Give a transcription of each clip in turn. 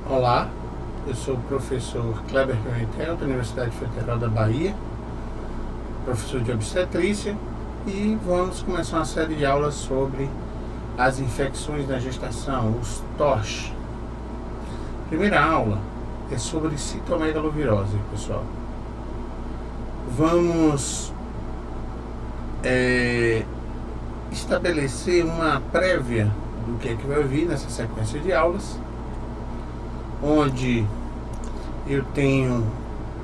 Olá, eu sou o professor Kleber Pimentel, da Universidade Federal da Bahia, professor de obstetrícia, e vamos começar uma série de aulas sobre as infecções da gestação, os TORCH. Primeira aula é sobre citomegalovirose, pessoal. Vamos estabelecer uma prévia do que é que vai vir nessa sequência de aulas, onde eu tenho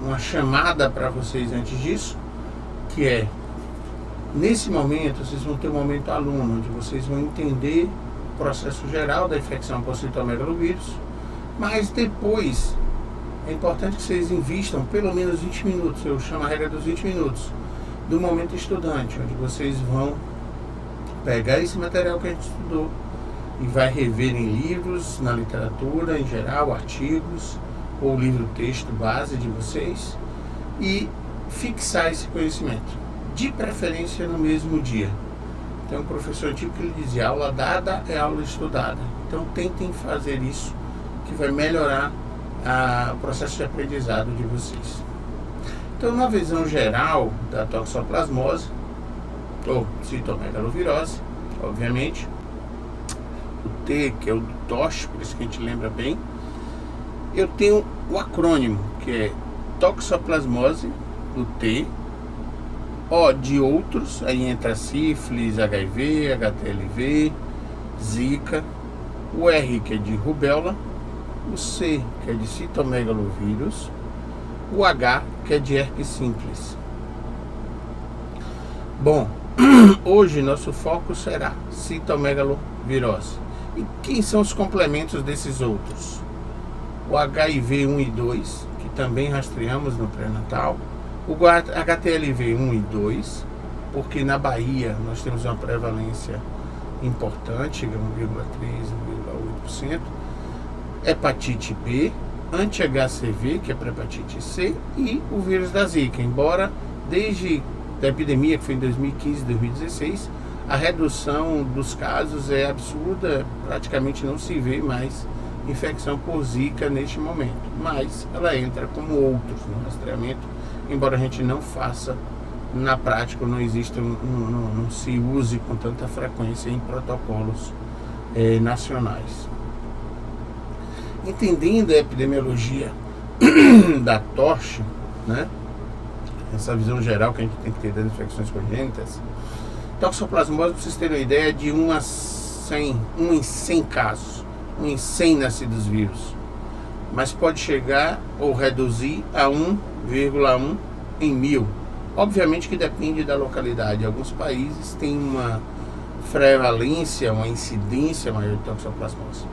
uma chamada para vocês antes disso, que é, nesse momento, vocês vão ter um momento aluno, onde vocês vão entender o processo geral da infecção por citomegalovírus, mas depois é importante que vocês invistam pelo menos 20 minutos, eu chamo a regra dos 20 minutos, do momento estudante, onde vocês vão pegar esse material que a gente estudou e vai rever em livros, na literatura em geral, artigos ou livro-texto base de vocês e fixar esse conhecimento, de preferência no mesmo dia. Então o professor antigo que ele dizia, aula dada é aula estudada. Então tentem fazer isso, que vai melhorar o processo de aprendizado de vocês. Então, na visão geral da toxoplasmose ou citomegalovirose, obviamente, o T, que é o do TORCH, por isso que a gente lembra bem, eu tenho o acrônimo, que é toxoplasmose, do T, O de outros, aí entra sífilis, HIV, HTLV, Zika, o R, que é de rubéola, o C, que é de citomegalovírus, o H, que é de herpes simples. Bom, hoje nosso foco será citomegalovirose. E quem são os complementos desses outros? O HIV 1 e 2, que também rastreamos no pré-natal, o HTLV 1 e 2, porque na Bahia nós temos uma prevalência importante, 1,3, 1,8%, hepatite B, anti-HCV, que é para hepatite C, e o vírus da Zika, embora desde a epidemia, que foi em 2015, 2016, a redução dos casos é absurda, praticamente não se vê mais infecção por Zika neste momento, mas ela entra como outros no rastreamento, embora a gente não faça na prática, não exista, não se use com tanta frequência em protocolos nacionais. Entendendo a epidemiologia da TORCH, né, essa visão geral que a gente tem que ter das infecções congênitas, toxoplasmose, para vocês terem uma ideia, de 1 em 100 casos, 1 em 100 nascidos vivos, mas pode chegar ou reduzir a 1,1 em 1000. Obviamente que depende da localidade. Alguns países têm uma prevalência, uma incidência maior de toxoplasmose.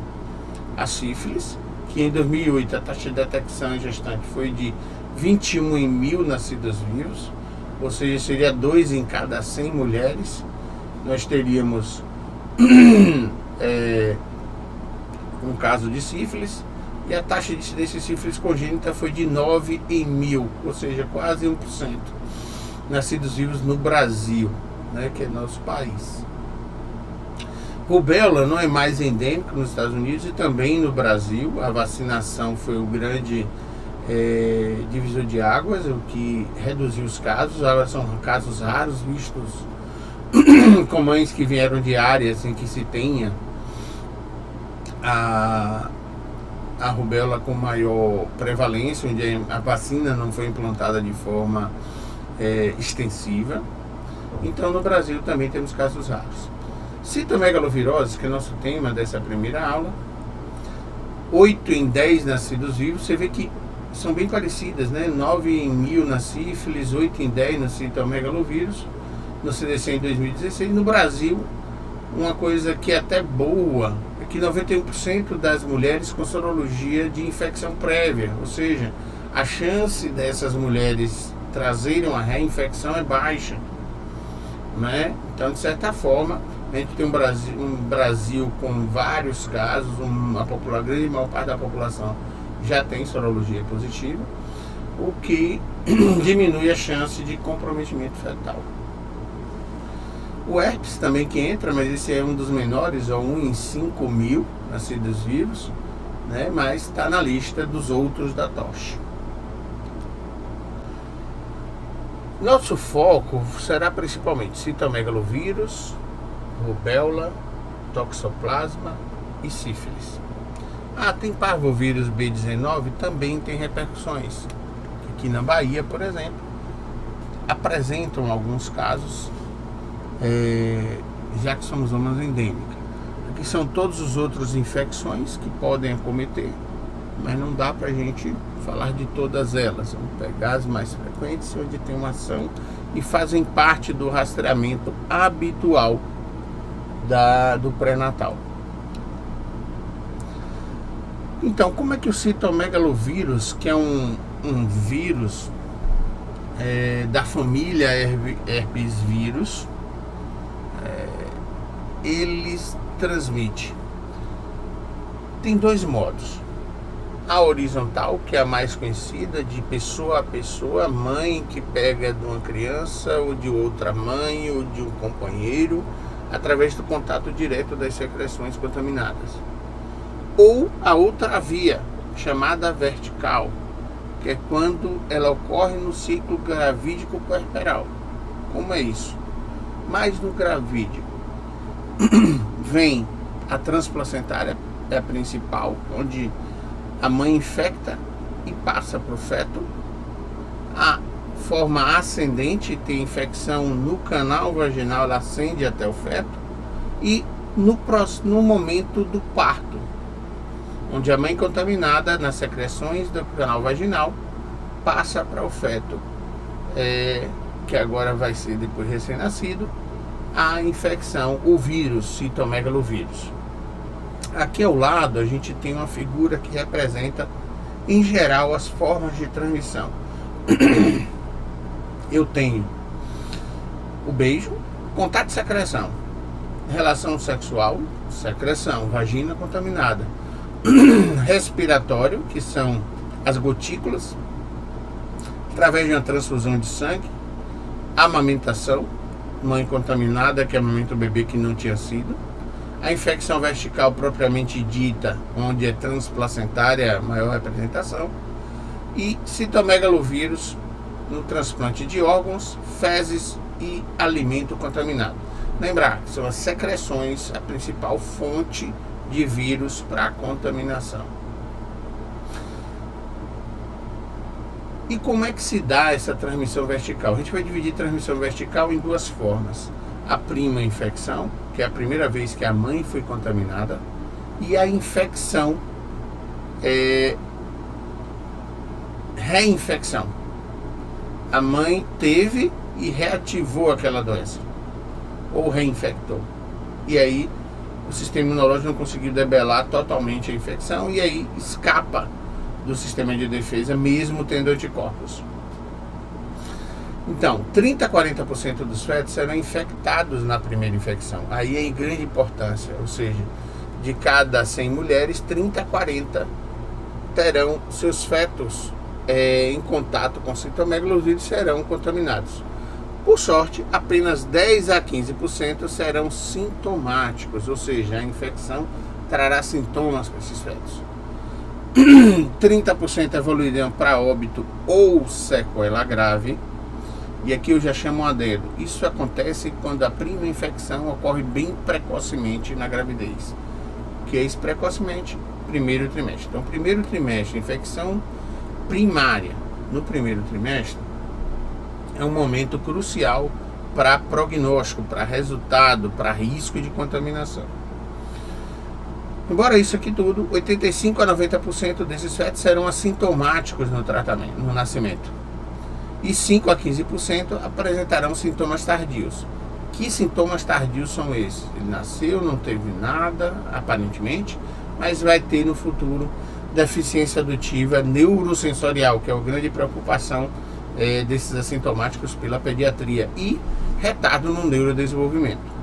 A sífilis, que em 2008 a taxa de detecção em gestante foi de 21 em 1000 nascidos vivos, ou seja, seria 2 em cada 100 mulheres. Nós teríamos um caso de sífilis, e a taxa de incidência de sífilis congênita foi de 9 em 1000, ou seja, quase 1% nascidos vivos no Brasil, né, que é nosso país. Rubéola não é mais endêmico nos Estados Unidos e também no Brasil. A vacinação foi o grande divisor de águas, o que reduziu os casos. Agora são casos raros vistos com mães que vieram de áreas em que se tenha a rubéola com maior prevalência, onde a vacina não foi implantada de forma extensiva. Então no Brasil também temos casos raros. Citomegalovirose, que é nosso tema dessa primeira aula, 8 em 10 nascidos vivos, você vê que são bem parecidas, né? 9 em 1000 na sífilis, 8 em 10 no citomegalovírus, no CDC em 2016. No Brasil, uma coisa que é até boa, é que 91% das mulheres com sorologia de infecção prévia, ou seja, a chance dessas mulheres trazerem uma reinfecção é baixa, né? Então, de certa forma, a gente tem um Brasil com vários casos, a grande maior parte da população já tem sorologia positiva, o que diminui a chance de comprometimento fetal. O herpes também que entra, mas esse é um dos menores, é 1 em 5.000 nascidos vivos, né? Mas está na lista dos outros da tosse. Nosso foco será principalmente citomegalovírus, rubéola, toxoplasma e sífilis. Tem parvovírus B19, também tem repercussões. Aqui na Bahia, por exemplo, apresentam alguns casos, já que somos zonas endêmicas. Aqui são todos os outros infecções que podem acometer, mas não dá para a gente falar de todas elas. Vamos pegar as mais frequentes, onde tem uma ação e fazem parte do rastreamento habitual do pré-natal. Então, como é que o citomegalovírus, que é um vírus da família herpes vírus, ele transmite? Tem dois modos. A horizontal, que é a mais conhecida, de pessoa a pessoa, mãe que pega de uma criança ou de outra mãe ou de um companheiro, através do contato direto das secreções contaminadas. Ou a outra via, chamada vertical, que é quando ela ocorre no ciclo gravídico puerperal. Como é isso? Mas no gravídico vem a transplacentária, é a principal, onde a mãe infecta e passa para o feto. A forma ascendente tem infecção no canal vaginal, ela ascende até o feto. E no momento do parto, onde a mãe contaminada nas secreções do canal vaginal passa para o feto, que agora vai ser depois recém-nascido, a infecção, o vírus, citomegalovírus. Aqui ao lado a gente tem uma figura que representa, em geral, as formas de transmissão. Eu tenho o beijo, contato de secreção, relação sexual, secreção, vagina contaminada, respiratório, que são as gotículas, através de uma transfusão de sangue, amamentação, mãe contaminada que amamenta o bebê que não tinha sido, a infecção vertical propriamente dita, onde é transplacentária a maior representação, e citomegalovírus no transplante de órgãos, fezes e alimento contaminado. Lembrar que são as secreções a principal fonte de vírus para a contaminação. E como é que se dá essa transmissão vertical? A gente vai dividir transmissão vertical em duas formas. A prima infecção, que é a primeira vez que a mãe foi contaminada, e a infecção, reinfecção. A mãe teve e reativou aquela doença, ou reinfectou. E aí o sistema imunológico não conseguiu debelar totalmente a infecção e aí escapa do sistema de defesa, mesmo tendo anticorpos. Então, 30 a 40% dos fetos serão infectados na primeira infecção. Aí é em grande importância, ou seja, de cada 100 mulheres, 30 a 40 terão seus fetos em contato com citomegalovírus serão contaminados. Por sorte, apenas 10 a 15% serão sintomáticos, ou seja, a infecção trará sintomas para esses fetos. 30% evoluirão para óbito ou sequela grave. E aqui eu já chamo um adendo. Isso acontece quando a prima infecção ocorre bem precocemente na gravidez. Que é isso precocemente? Primeiro trimestre. Então, primeiro trimestre, infecção primária no primeiro trimestre é um momento crucial para prognóstico, para resultado, para risco de contaminação. Embora isso aqui tudo, 85 a 90% desses fetos serão assintomáticos no tratamento, no nascimento. E 5 a 15% apresentarão sintomas tardios. Que sintomas tardios são esses? Ele nasceu, não teve nada, aparentemente, mas vai ter no futuro deficiência auditiva neurosensorial, que é a grande preocupação desses assintomáticos pela pediatria, e retardo no neurodesenvolvimento.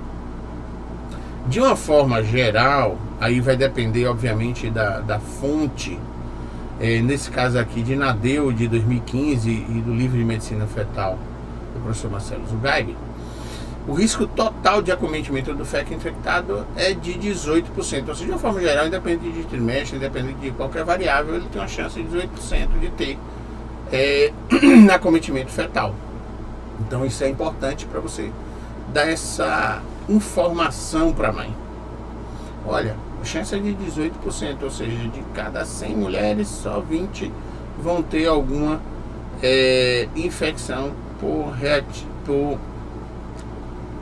De uma forma geral, aí vai depender obviamente da fonte, nesse caso aqui de Nadeu de 2015 e do livro de medicina fetal do professor Marcelo Zugaib, O risco total de acometimento do feto infectado é de 18%. Ou seja, de uma forma geral, independente de trimestre, independente de qualquer variável, ele tem uma chance de 18% de ter acometimento fetal. Então isso é importante para você dar essa informação para a mãe. Olha, a chance é de 18%, ou seja, de cada 100 mulheres, só 20 vão ter alguma infecção por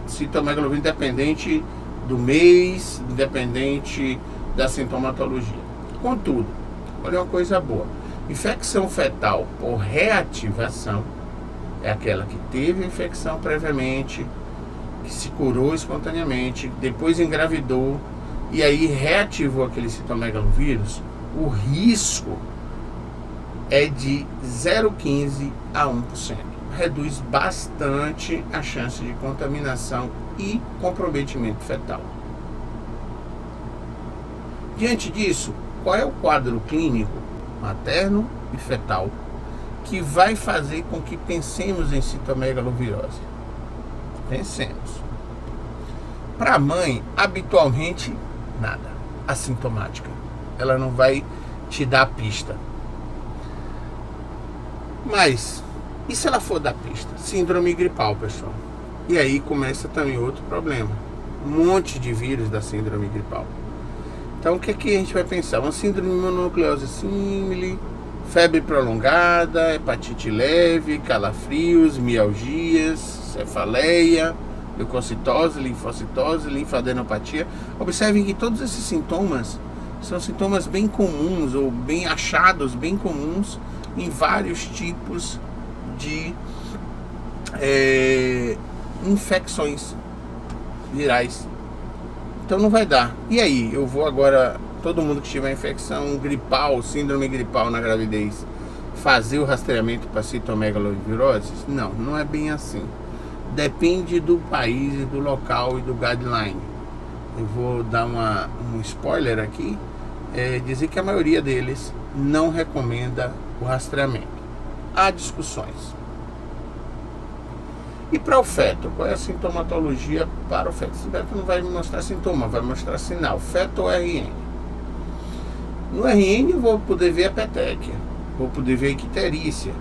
citomegalovírus, independente do mês, independente da sintomatologia. Contudo, olha uma coisa boa: infecção fetal por reativação é aquela que teve infecção previamente, que se curou espontaneamente, depois engravidou e aí reativou aquele citomegalovírus. O risco é de 0,15 a 1%. Reduz bastante a chance de contaminação e comprometimento fetal. Diante disso, qual é o quadro clínico materno e fetal que vai fazer com que pensemos em citomegalovirose? Pensemos. Para a mãe, habitualmente, nada. Assintomática. Ela não vai te dar a pista. Mas, e se ela for dar pista? Síndrome gripal, pessoal. E aí começa também outro problema. Um monte de vírus da síndrome gripal. Então, o que é que a gente vai pensar? Uma síndrome mononucleose símile, febre prolongada, hepatite leve, calafrios, mialgias, cefaleia, leucocitose, linfocitose, linfadenopatia. Observem que todos esses sintomas são sintomas bem comuns ou bem achados, bem comuns em vários tipos de infecções virais. Então não vai dar. E aí, eu vou agora, todo mundo que tiver infecção gripal, síndrome gripal na gravidez, fazer o rastreamento para citomegalovirose? Não, não é bem assim. Depende do país e do local e do guideline. Eu vou dar um spoiler aqui, dizer que a maioria deles não recomenda o rastreamento. Há discussões. E para o feto, qual é a sintomatologia para o feto? O feto não vai mostrar sintoma, vai mostrar sinal. Feto ou RN? No RN eu vou poder ver a petequia, vou poder ver a icterícia.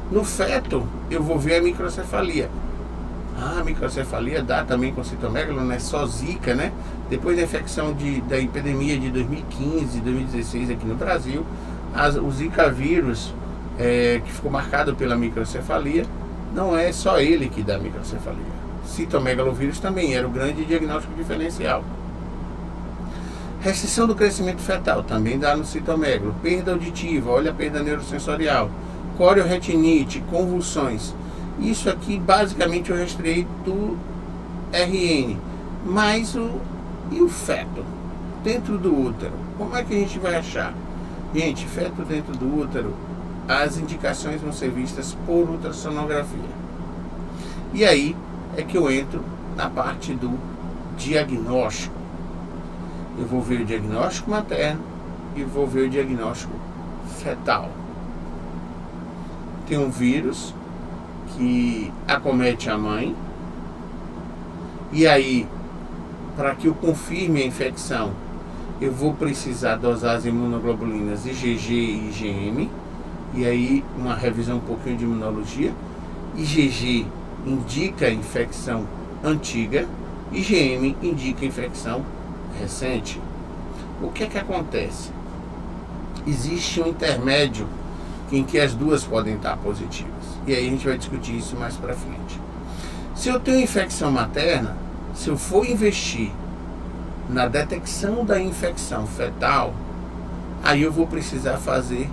No feto eu vou ver a microcefalia. A microcefalia dá também com citomegalo, não é só zika, né? Depois da infecção da epidemia de 2015, 2016 aqui no Brasil, o zika vírus, que ficou marcado pela microcefalia, não é só ele que dá microcefalia. Citomegalovírus também era o grande diagnóstico diferencial. Restrição do crescimento fetal também dá no citomegalo. Perda auditiva, olha a perda neurosensorial. Corioretinite, convulsões. Isso aqui basicamente eu rastreei do RN. Mas e o feto? Dentro do útero, como é que a gente vai achar? Gente, feto dentro do útero, as indicações vão ser vistas por ultrassonografia. E aí é que eu entro na parte do diagnóstico. Eu vou ver o diagnóstico materno e vou ver o diagnóstico fetal. Tem um vírus que acomete a mãe, e aí, para que eu confirme a infecção, eu vou precisar dosar as imunoglobulinas IgG e IgM, e aí uma revisão um pouquinho de imunologia. IgG indica infecção antiga, IgM indica infecção recente. O que é que acontece? Existe um intermédio em que as duas podem estar positivas, e aí a gente vai discutir isso mais para frente. Se eu tenho infecção materna, se eu for investir na detecção da infecção fetal, aí eu vou precisar fazer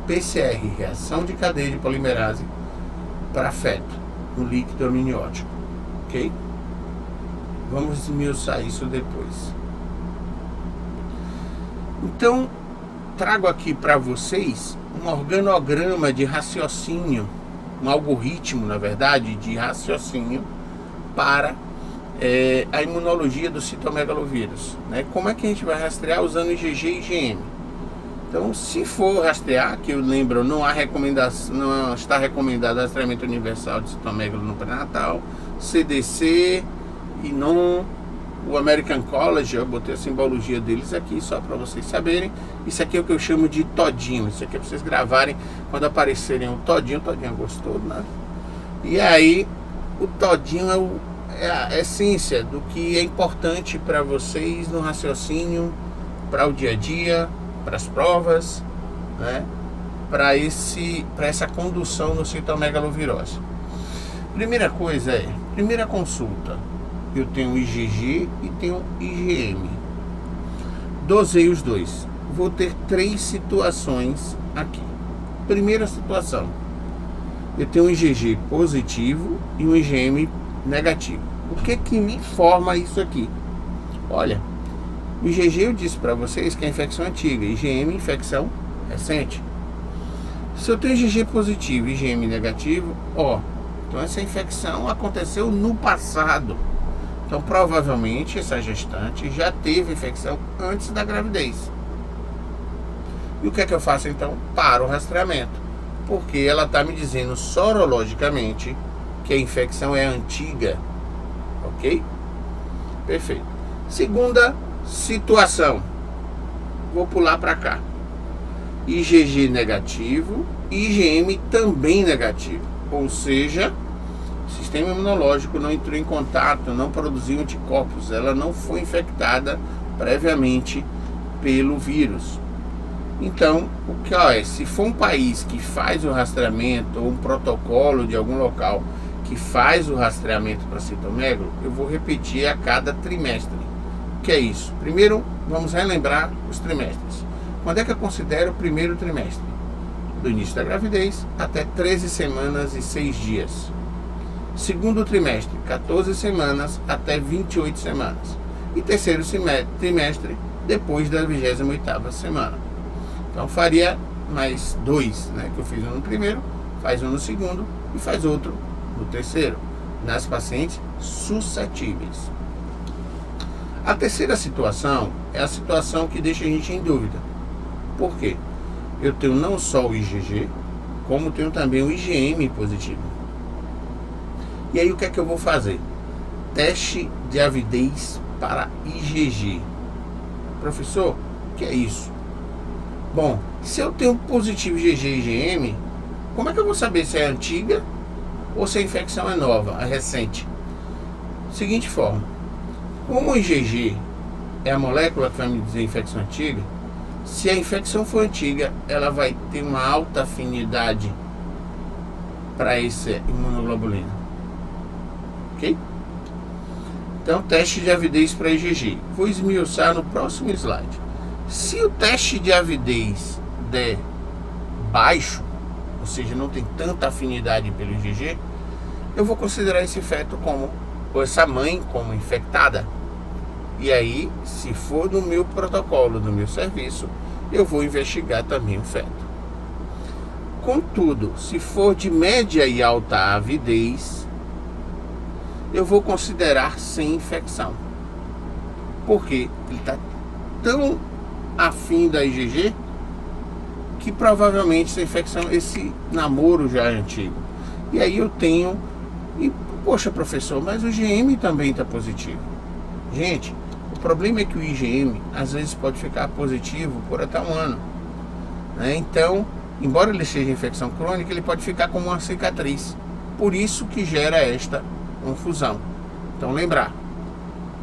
PCR, reação de cadeia de polimerase, para feto, no líquido amniótico, ok? Vamos esmiuçar isso depois. Então, trago aqui para vocês um organograma de raciocínio, um algoritmo, na verdade, de raciocínio para a imunologia do citomegalovírus, né? Como é que a gente vai rastrear usando IgG e IgM? Então, se for rastrear, que eu lembro, não há recomendação, não está recomendado rastreamento universal de citomégalos no pré-natal, CDC e não o American College, eu botei a simbologia deles aqui só para vocês saberem. Isso aqui é o que eu chamo de todinho, isso aqui é para vocês gravarem quando aparecerem o todinho é gostoso, né? E aí, o todinho é a essência do que é importante para vocês no raciocínio, para o dia a dia, para as provas, né? Para essa condução no citomegalovirose. Primeira coisa primeira consulta, eu tenho IgG e tenho IgM. Dosei os dois. Vou ter 3 situações aqui. Primeira situação, eu tenho um IgG positivo e um IgM negativo. O que me informa isso aqui? Olha, o IgG eu disse para vocês que é infecção antiga, IgM infecção recente. Se eu tenho IgG positivo e IgM negativo, então essa infecção aconteceu no passado. Então provavelmente essa gestante já teve infecção antes da gravidez. E o que é que eu faço então? Para o rastreamento, porque ela está me dizendo sorologicamente que a infecção é antiga. Ok? Perfeito. Segunda situação, vou pular para cá. IgG negativo, IgM também negativo, ou seja, o sistema imunológico não entrou em contato, não produziu anticorpos, ela não foi infectada previamente pelo vírus. Então, o que é? Se for um país que faz o rastreamento, ou um protocolo de algum local que faz o rastreamento para citomegalo, eu vou repetir a cada trimestre. O que é isso? Primeiro, vamos relembrar os trimestres. Quando é que eu considero o primeiro trimestre? Do início da gravidez até 13 semanas e 6 dias. Segundo trimestre, 14 semanas até 28 semanas. E terceiro trimestre, depois da 28ª semana. Então faria mais 2, né, que eu fiz um no primeiro, faz um no segundo e faz outro no terceiro, nas pacientes suscetíveis. A terceira situação é a situação que deixa a gente em dúvida. Por quê? Eu tenho não só o IgG, como tenho também o IgM positivo. E aí o que é que eu vou fazer? Teste de avidez para IgG. Professor, o que é isso? Bom, se eu tenho positivo IgG e IgM, como é que eu vou saber se é antiga ou se a infecção é nova, é recente? Seguinte forma, como o IgG é a molécula que vai me dizer infecção antiga, se a infecção for antiga, ela vai ter uma alta afinidade para essa imunoglobulina. Ok? Então, teste de avidez para IgG. Vou esmiuçar no próximo slide. Se o teste de avidez der baixo, ou seja, não tem tanta afinidade pelo IgG, eu vou considerar esse feto como, ou essa mãe como infectada. E aí, se for no meu protocolo, no meu serviço, eu vou investigar também o feto. Contudo, se for de média e alta avidez, eu vou considerar sem infecção. Porque ele está tão afim da IgG que provavelmente essa infecção, esse namoro já é antigo. E aí eu tenho, poxa professor, mas o IgM também está positivo. Gente, o problema é que o IgM às vezes pode ficar positivo por até um ano, né? Então, embora ele seja infecção crônica, ele pode ficar como uma cicatriz. Por isso que gera esta confusão. Então lembrar,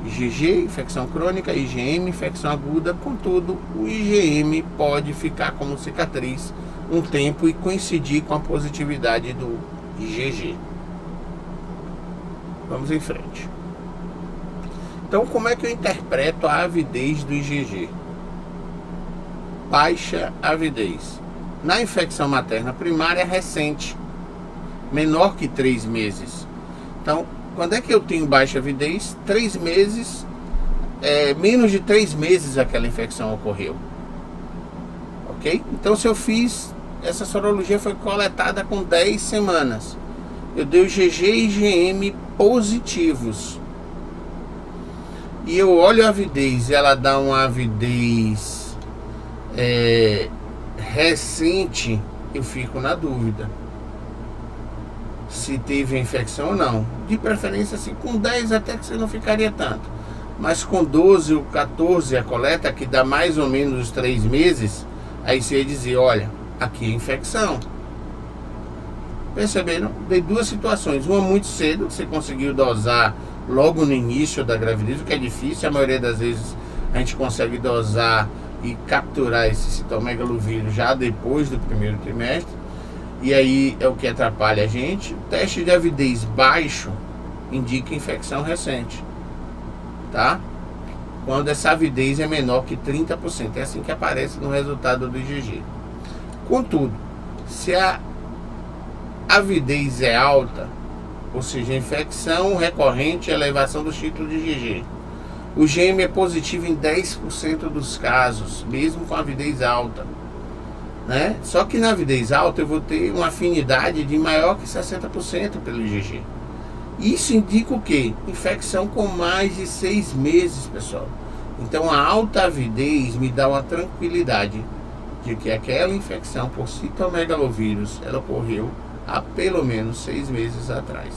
IgG, infecção crônica, IgM, infecção aguda. Contudo, o IgM pode ficar como cicatriz um tempo e coincidir com a positividade do IgG. Vamos em frente. Então, como é que eu interpreto a avidez do IgG? Baixa avidez. Na infecção materna primária recente, menor que 3 meses. Então, quando é que eu tenho baixa avidez? 3 meses, menos de 3 meses aquela infecção ocorreu. Ok? Então, se eu fiz, essa sorologia foi coletada com 10 semanas. Eu dei o IgG e IgM positivos. E eu olho a avidez, ela dá uma avidez recente, eu fico na dúvida se teve infecção ou não. De preferência, assim, com 10 até que você não ficaria tanto, mas com 12 ou 14 a coleta, que dá mais ou menos os 3 meses, aí você ia dizer, olha, aqui é infecção. Perceberam? Dei duas situações. Uma muito cedo, que você conseguiu dosar logo no início da gravidez, o que é difícil. A maioria das vezes a gente consegue dosar e capturar esse citomegalovírus já depois do primeiro trimestre. E aí é o que atrapalha a gente. O teste de avidez baixo indica infecção recente, tá? Quando essa avidez é menor que 30%. É assim que aparece no resultado do IgG. Contudo, se a avidez é alta, ou seja, infecção recorrente e elevação do título de IgG, o GM é positivo em 10% dos casos, mesmo com avidez alta, né? Só que na avidez alta eu vou ter uma afinidade de maior que 60% pelo IgG. Isso indica o quê? Infecção com mais de 6 meses, pessoal. Então a alta avidez me dá uma tranquilidade de que aquela infecção por citomegalovírus, ela ocorreu há pelo menos 6 meses atrás,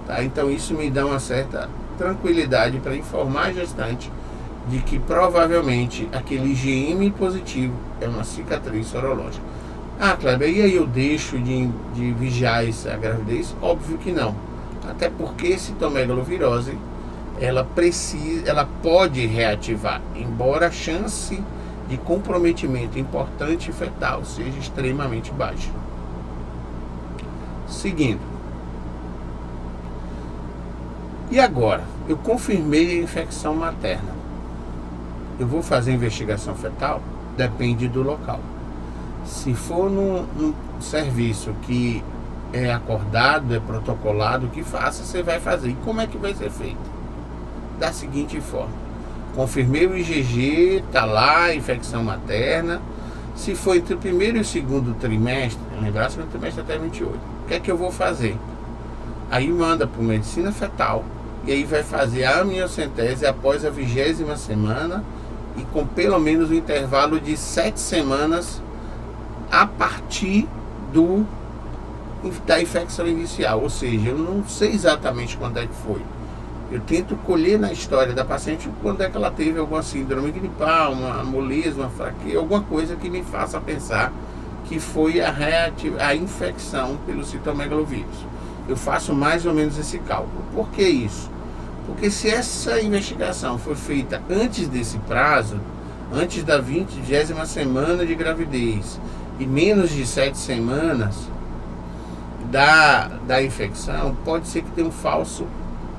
tá? Então isso me dá uma certa tranquilidade para informar a gestante de que provavelmente aquele IgM positivo é uma cicatriz sorológica. Ah, Kleber, e aí eu deixo de vigiar essa gravidez? Óbvio que não. Até porque citomegalovirose, ela pode reativar, embora a chance de comprometimento importante fetal seja extremamente baixa. Seguindo. E agora? Eu confirmei a infecção materna. Eu vou fazer investigação fetal? Depende do local. Se for num serviço que é acordado, é protocolado, que faça, você vai fazer. E como é que vai ser feito? Da seguinte forma: confirmei o IgG, tá lá, infecção materna. Se for entre o primeiro e o segundo trimestre, lembrar que o trimestre até 28, o que é que eu vou fazer? Aí manda para medicina fetal, e aí vai fazer a amniocentese após a 20ª semana e com pelo menos um intervalo de 7 semanas a partir da infecção inicial. Ou seja, eu não sei exatamente quando é que foi. Eu tento colher na história da paciente quando é que ela teve alguma síndrome gripal, uma moleza, uma fraqueza, alguma coisa que me faça pensar que foi a infecção pelo citomegalovírus. Eu faço mais ou menos esse cálculo. Por que isso? Porque se essa investigação for feita antes desse prazo, antes da 20ª semana de gravidez e menos de 7 semanas da infecção, pode ser que tenha um falso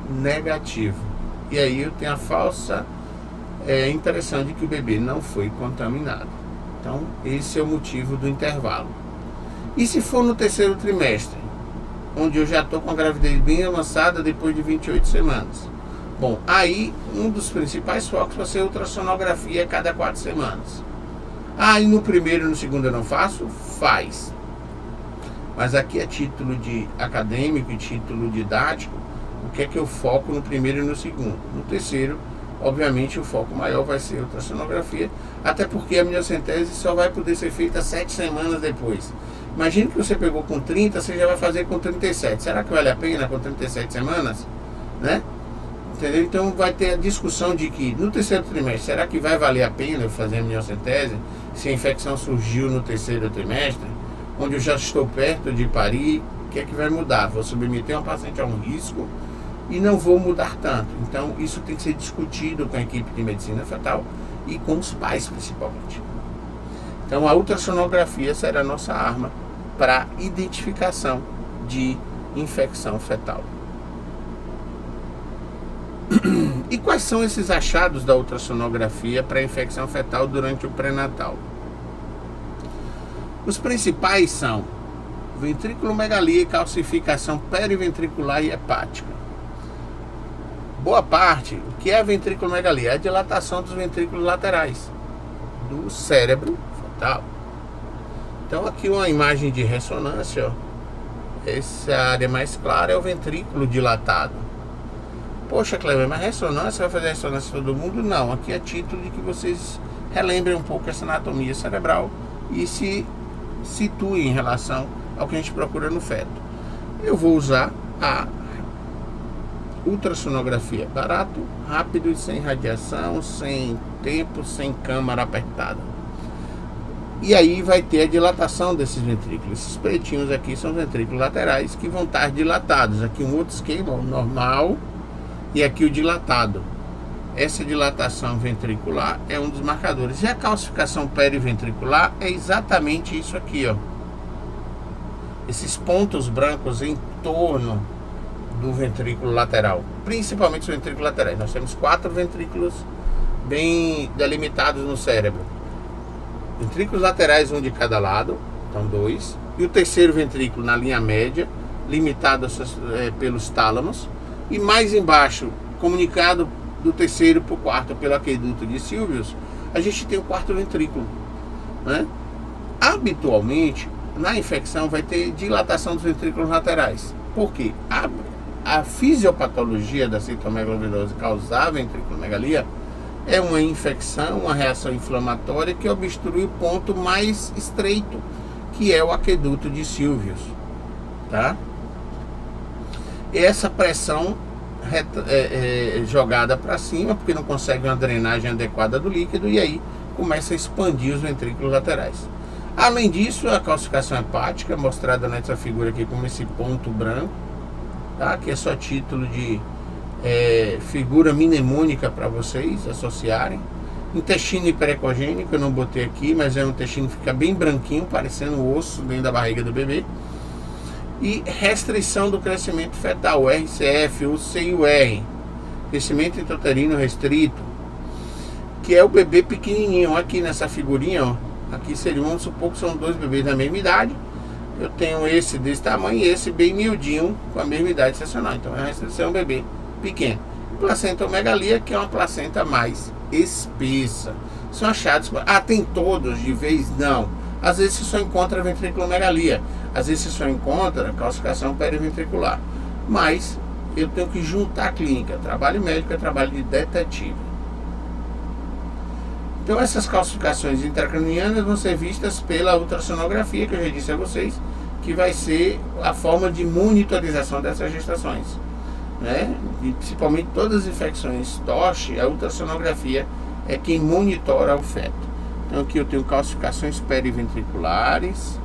negativo. E aí eu tenho a falsa impressão de que o bebê não foi contaminado. Então esse é o motivo do intervalo. E se for no 3º trimestre, onde eu já estou com a gravidez bem avançada depois de 28 semanas? Bom, aí um dos principais focos vai ser a ultrassonografia a cada 4 semanas. Ah, e no primeiro e no segundo eu não faço? Faz. Mas aqui é título de acadêmico e título didático. O que é que eu foco no primeiro e no segundo? No terceiro, obviamente, o foco maior vai ser a ultrassonografia, até porque a amniocentese só vai poder ser feita 7 semanas depois. Imagine que você pegou com 30, você já vai fazer com 37. Será que vale a pena com 37 semanas? Né? Entendeu? Então vai ter a discussão de que no 3º trimestre, será que vai valer a pena eu fazer a amniocentese se a infecção surgiu no 3º trimestre, onde eu já estou perto de parir? O que é que vai mudar? Vou submeter uma paciente a um risco e não vou mudar tanto. Então isso tem que ser discutido com a equipe de medicina fetal e com os pais principalmente. Então a ultrassonografia será a nossa arma para identificação de infecção fetal. E quais são esses achados da ultrassonografia para infecção fetal durante o pré-natal? Os principais são ventriculomegalia e calcificação periventricular e hepática. Boa parte, o que é a ventriculomegalia? É a dilatação dos ventrículos laterais do cérebro fetal. Então aqui uma imagem de ressonância, ó. Essa área mais clara é o ventrículo dilatado. Poxa, Kleber, mas ressonância vai fazer ressonância em todo mundo? Não, aqui é título de que vocês relembrem um pouco essa anatomia cerebral e se situem em relação ao que a gente procura no feto. Eu vou usar a ultrassonografia, barato, rápido e sem radiação, sem tempo, sem câmara apertada. E aí vai ter a dilatação desses ventrículos. Esses pretinhos aqui são ventrículos laterais que vão estar dilatados. Aqui um outro esquema, o normal, e aqui o dilatado. Essa dilatação ventricular é um dos marcadores. E a calcificação periventricular é exatamente isso aqui, ó. Esses pontos brancos em torno do ventrículo lateral, principalmente os ventrículos laterais. Nós temos 4 ventrículos bem delimitados no cérebro. Ventrículos laterais, um de cada lado, então 2. E o terceiro ventrículo na linha média, limitado pelos tálamos. E mais embaixo, comunicado do terceiro para o quarto pelo aqueduto de Sylvius, a gente tem o quarto ventrículo, né? Habitualmente, na infecção vai ter dilatação dos ventrículos laterais. Por quê? A fisiopatologia da citomegalovirose causar ventriculomegalia é uma infecção, uma reação inflamatória que obstrui o ponto mais estreito, que é o aqueduto de Sylvius, tá? E essa pressão jogada para cima, porque não consegue uma drenagem adequada do líquido, e aí começa a expandir os ventrículos laterais. Além disso, a calcificação hepática, mostrada nessa figura aqui como esse ponto branco, tá? Que é só título de figura mnemônica para vocês associarem. Intestino hiperecogênico, eu não botei aqui, mas é um intestino que fica bem branquinho, parecendo um osso dentro da barriga do bebê. E restrição do crescimento fetal, o RCF, o CIUR, crescimento intrauterino restrito, que é o bebê pequenininho. Aqui nessa figurinha, ó, aqui seria, vamos supor que são 2 bebês da mesma idade. Eu tenho esse desse tamanho e esse bem miudinho com a mesma idade excepcional. Então a restrição é um bebê pequeno. Placentomegalia, que é uma placenta mais espessa. São achados. Tem todos de vez? Não. Às vezes você só encontra ventriculomegalia. Às vezes você só encontra calcificação periventricular. Mas eu tenho que juntar a clínica. Trabalho médico é trabalho de detetive. Então essas calcificações intracranianas vão ser vistas pela ultrassonografia, que eu já disse a vocês, que vai ser a forma de monitorização dessas gestações, né? E principalmente todas as infecções TOSH, a ultrassonografia é quem monitora o feto. Então aqui eu tenho calcificações periventriculares,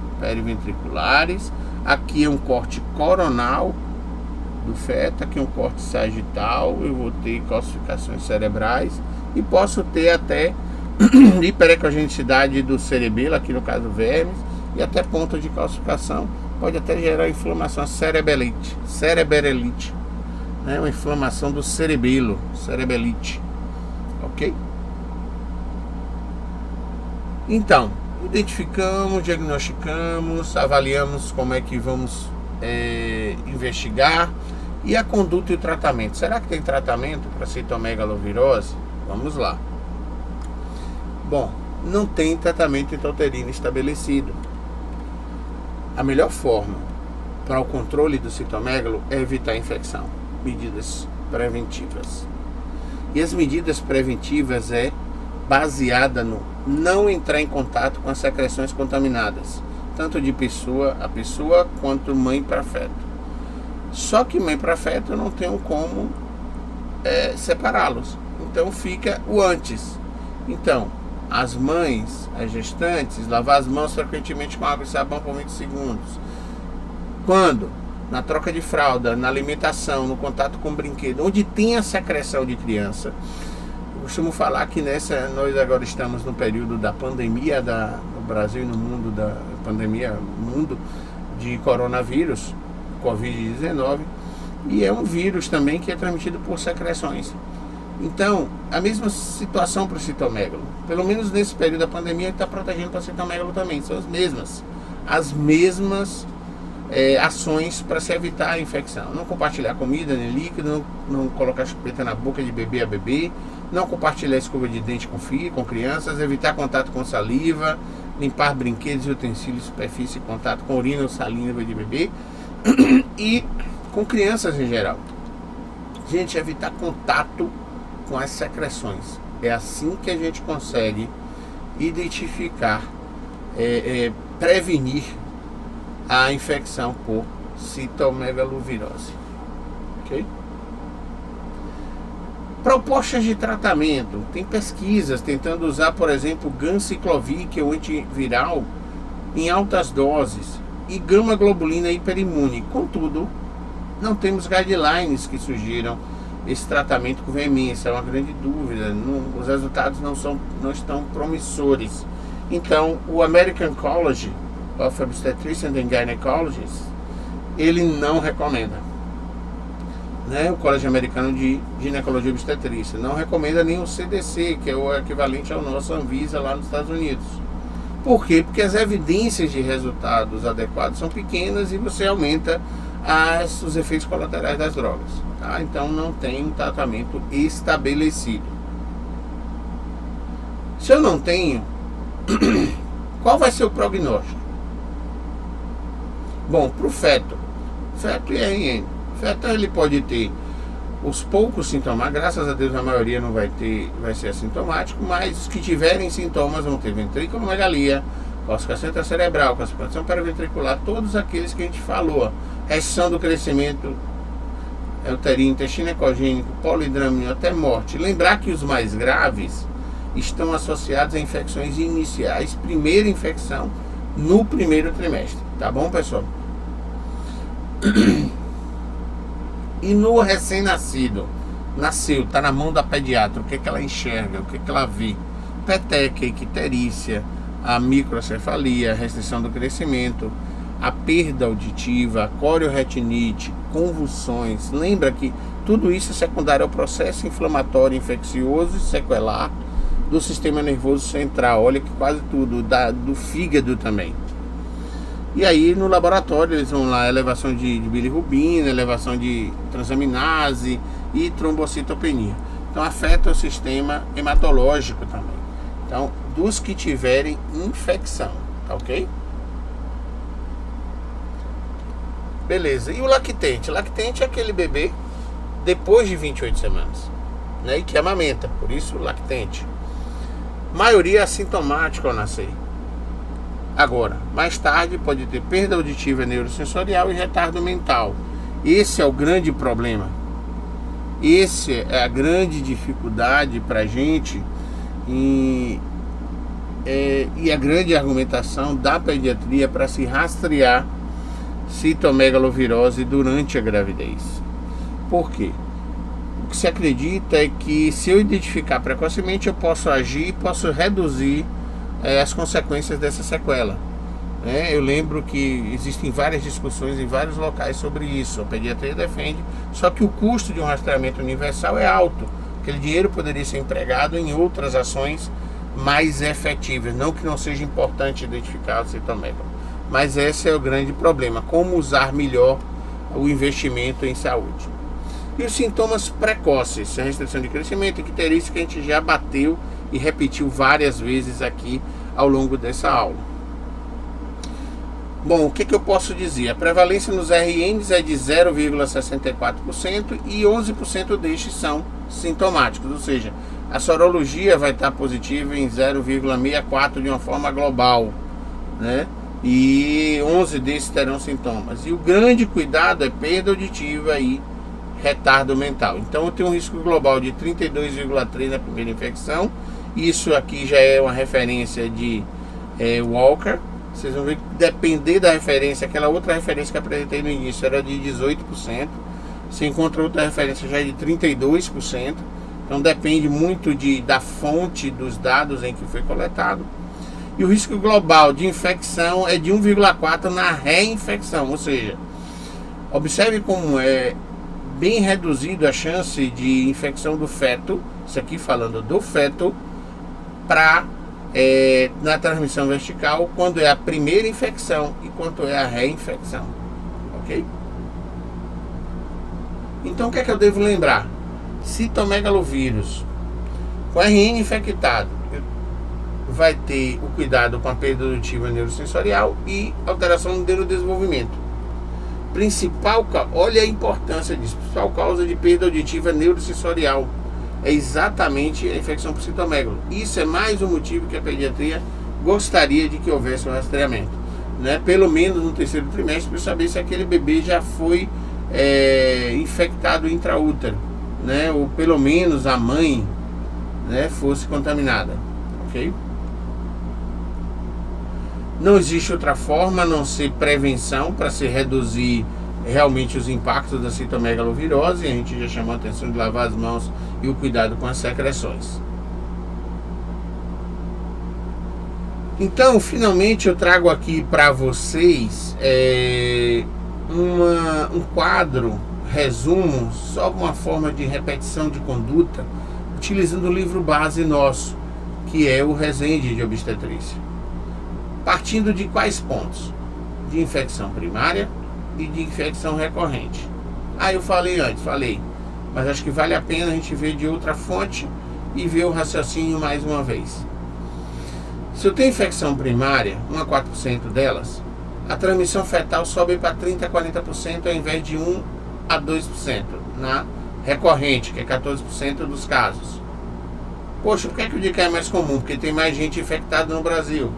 aqui é um corte coronal do feto, aqui é um corte sagital, eu vou ter calcificações cerebrais e posso ter até hiperecogenicidade do cerebelo, aqui no caso vermes, e até ponto de calcificação, pode até gerar inflamação cerebelite, né? Uma inflamação do cerebelo, cerebelite, ok? Então, identificamos, diagnosticamos, avaliamos como é que vamos investigar, e a conduta e o tratamento. Será que tem tratamento para citomegalovirose? Vamos lá. Bom, não tem tratamento intrauterino estabelecido. A melhor forma para o controle do citomegalo é evitar a infecção. Medidas preventivas. E as medidas preventivas é baseada no não entrar em contato com as secreções contaminadas, tanto de pessoa a pessoa quanto mãe para feto. Só que mãe para feto não tem como separá-los. Então fica o antes. Então, as mães, as gestantes, lavar as mãos frequentemente com água e sabão por 20 segundos. Quando? Na troca de fralda, na alimentação, no contato com o brinquedo, onde tem a secreção de criança. Eu costumo falar que nós agora estamos no período da pandemia no Brasil e no mundo, da pandemia mundo de coronavírus, Covid-19, e é um vírus também que é transmitido por secreções. Então, a mesma situação para o citomegalo. Pelo menos nesse período da pandemia, está protegendo para o citomegalo também. São as mesmas ações para se evitar a infecção. Não compartilhar comida nem líquido, não colocar chupeta na boca de bebê a bebê, não compartilhar escova de dente com crianças, evitar contato com saliva, limpar brinquedos e utensílios de superfície, contato com urina ou saliva de bebê e com crianças em geral. Gente, evitar contato com as secreções. É assim que a gente consegue identificar, prevenir a infecção por citomegalovirose. Ok? Propostas de tratamento. Tem pesquisas tentando usar, por exemplo, ganciclovir, que é o antiviral, em altas doses, e gama-globulina hiperimune. Contudo, não temos guidelines que sugiram esse tratamento com veemência. É uma grande dúvida. Os resultados não estão promissores. Então, o American College of Obstetricians and Gynecologists, ele não recomenda. O Colégio Americano de Ginecologia e Obstetrícia não recomenda nem o CDC, que é o equivalente ao nosso Anvisa lá nos Estados Unidos. Por quê? Porque as evidências de resultados adequados são pequenas e você aumenta os efeitos colaterais das drogas. Tá? Então não tem um tratamento estabelecido. Se eu não tenho, qual vai ser o prognóstico? Bom, para o feto e RN. O feto ele pode ter os poucos sintomas, graças a Deus a maioria não vai ser assintomático, mas os que tiverem sintomas vão ter ventrículomegalia, calcificação cerebral, calcificação paraventricular, todos aqueles que a gente falou, restrição do crescimento uterino, intestino ecogênico, polidrâmino, até morte. Lembrar que os mais graves estão associados a infecções iniciais, primeira infecção no primeiro trimestre, tá bom, pessoal? E no recém-nascido, tá na mão da pediatra, o que ela enxerga, o que ela vê? Peteca, icterícia, a microcefalia, a restrição do crescimento, a perda auditiva, a corioretinite, convulsões. Lembra que tudo isso é secundário ao processo inflamatório infeccioso e sequelar do sistema nervoso central. Olha que quase tudo, do fígado também. E aí no laboratório eles vão lá, elevação de bilirrubina, elevação de transaminase e trombocitopenia. Então afeta o sistema hematológico também. Então, dos que tiverem infecção, tá ok? Beleza, e o lactente? O lactente é aquele bebê depois de 28 semanas, e que amamenta, por isso lactente. Maioria assintomática ao nascer. Agora, mais tarde pode ter perda auditiva neurosensorial e retardo mental. Esse é o grande problema. Essa é a grande dificuldade para a gente e a grande argumentação da pediatria para se rastrear citomegalovirose durante a gravidez. Por quê? O que se acredita é que se eu identificar precocemente eu posso agir, posso reduzir as consequências dessa sequela. Eu lembro que existem várias discussões em vários locais sobre isso. A pediatria defende, só que o custo de um rastreamento universal é alto. Aquele dinheiro poderia ser empregado em outras ações mais efetivas. Não que não seja importante identificar o citomegalo, mas esse é o grande problema: como usar melhor o investimento em saúde. E os sintomas precoces, a restrição de crescimento, icterícia, que a gente já bateu e repetiu várias vezes aqui ao longo dessa aula. Bom, o que eu posso dizer? A prevalência nos RNs é de 0,64% e 11% destes são sintomáticos, ou seja, a sorologia vai estar positiva em 0,64% de uma forma global, e 11 desses terão sintomas. E o grande cuidado é perda auditiva e retardo mental. Então eu tenho um risco global de 32,3% na primeira infecção. Isso aqui já é uma referência de Walker. Vocês vão ver que depender da referência, aquela outra referência que apresentei no início era de 18%. Você encontra outra referência já de 32%. Então depende muito da fonte dos dados em que foi coletado. E o risco global de infecção é de 1,4% na reinfecção. Ou seja, observe como é bem reduzido a chance de infecção do feto. Isso aqui falando do feto na transmissão vertical, quando é a primeira infecção e quando é a reinfecção, ok? Então o que é que eu devo lembrar? Citomegalovírus com RN infectado vai ter o cuidado com a perda auditiva neurosensorial e alteração no neurodesenvolvimento. Olha a importância disso, principal causa de perda auditiva neurosensorial, é exatamente a infecção por citomegalo. Isso é mais um motivo que a pediatria gostaria de que houvesse um rastreamento, né? Pelo menos no terceiro trimestre, para saber se aquele bebê já foi infectado intraútero, né? Ou pelo menos a mãe, né, fosse contaminada, ok? Não existe outra forma a não ser prevenção para se reduzir realmente os impactos da citomegalovirose. A gente já chamou a atenção de lavar as mãos e o cuidado com as secreções. Então, finalmente eu trago aqui para vocês um quadro, resumo, só uma forma de repetição de conduta, utilizando o livro base nosso, que é o Resende de Obstetrícia. Partindo de quais pontos? De infecção primária e de infecção recorrente. Eu falei antes, mas acho que vale a pena a gente ver de outra fonte e ver o raciocínio mais uma vez. Se eu tenho infecção primária, 1 a 4% delas, a transmissão fetal sobe para 30 a 40% ao invés de 1 a 2% na recorrente, que é 14% dos casos. Poxa, por que eu digo que é mais comum? Porque tem mais gente infectada no Brasil.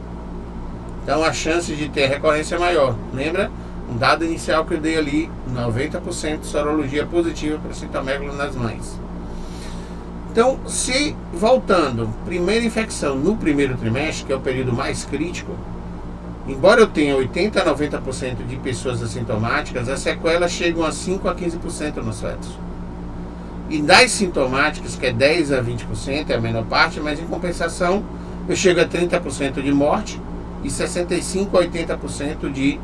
Então a chance de ter recorrência é maior. Lembra? Um dado inicial que eu dei ali, 90% de sorologia positiva para citomegalo nas mães. Então, se voltando, primeira infecção no primeiro trimestre, que é o período mais crítico, embora eu tenha 80 a 90% de pessoas assintomáticas, as sequelas chegam a 5 a 15% nos fetos. E das sintomáticas, que é 10 a 20%, é a menor parte, mas em compensação, eu chego a 30% de morte e 65 a 80% de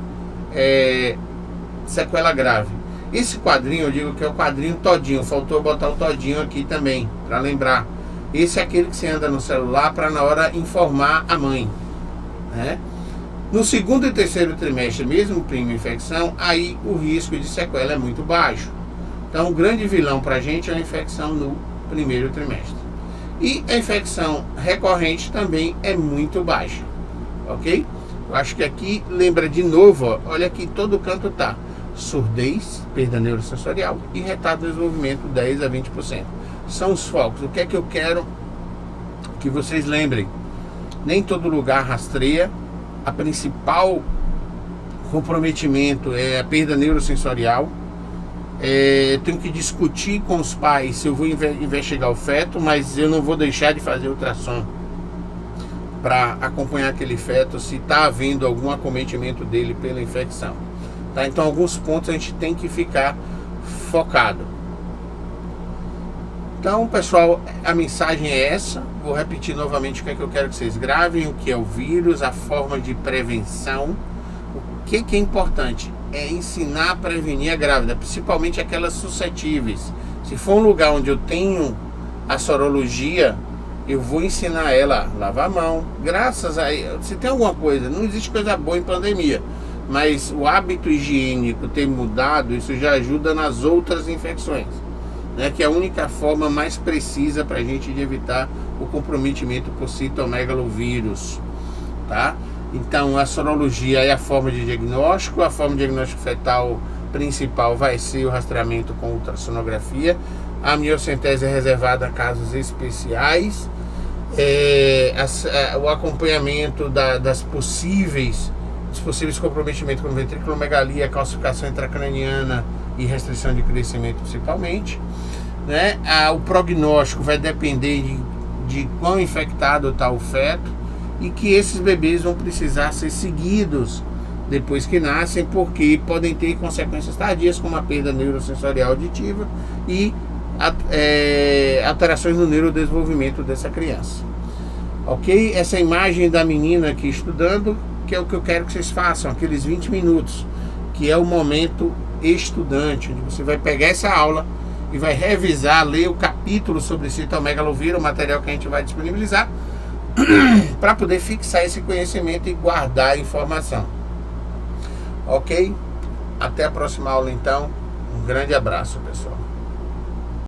sequela grave. Esse quadrinho, eu digo que é o quadrinho todinho, faltou botar o todinho aqui também, para lembrar. Esse é aquele que você anda no celular para na hora informar a mãe, né? No segundo e terceiro trimestre, mesmo prima infecção, aí o risco de sequela é muito baixo. Então o grande vilão para a gente é a infecção no primeiro trimestre. E a infecção recorrente também é muito baixa, ok? Eu acho que aqui, lembra de novo, ó, olha aqui, todo canto tá surdez, perda neurosensorial e retardo de desenvolvimento 10 a 20%. São os focos. O que é que eu quero que vocês lembrem? Nem todo lugar rastreia. A principal comprometimento é a perda neurosensorial. Tenho que discutir com os pais se eu vou investigar o feto, mas eu não vou deixar de fazer ultrassom para acompanhar aquele feto se está havendo algum acometimento dele pela infecção. Tá? Então alguns pontos a gente tem que ficar focado. Então, pessoal, a mensagem é essa. Vou repetir novamente o que é que eu quero que vocês gravem, o que é o vírus, a forma de prevenção. O que é importante é ensinar a prevenir a grávida, principalmente aquelas suscetíveis. Se for um lugar onde eu tenho a sorologia, eu vou ensinar ela a lavar a mão. Graças a... Se tem alguma coisa, não existe coisa boa em pandemia, mas o hábito higiênico ter mudado, isso já ajuda nas outras infecções, né? Que é a única forma mais precisa para a gente de evitar o comprometimento por citomegalovírus, tá? Então a sorologia é a forma de diagnóstico. A forma de diagnóstico fetal principal vai ser o rastreamento com ultrassonografia. A miocentese é reservada a casos especiais. O acompanhamento dos possíveis comprometimentos com ventriculomegalia, calcificação intracraniana e restrição de crescimento principalmente, né? O prognóstico vai depender de quão infectado está o feto e que esses bebês vão precisar ser seguidos depois que nascem, porque podem ter consequências tardias como a perda neurosensorial auditiva e alterações no neurodesenvolvimento dessa criança, ok? Essa imagem da menina aqui estudando, que é o que eu quero que vocês façam, aqueles 20 minutos, que é o momento estudante, onde você vai pegar essa aula e vai revisar, ler o capítulo sobre citomegalovírus, o material que a gente vai disponibilizar, para poder fixar esse conhecimento e guardar a informação, ok? Até a próxima aula então, um grande abraço, pessoal.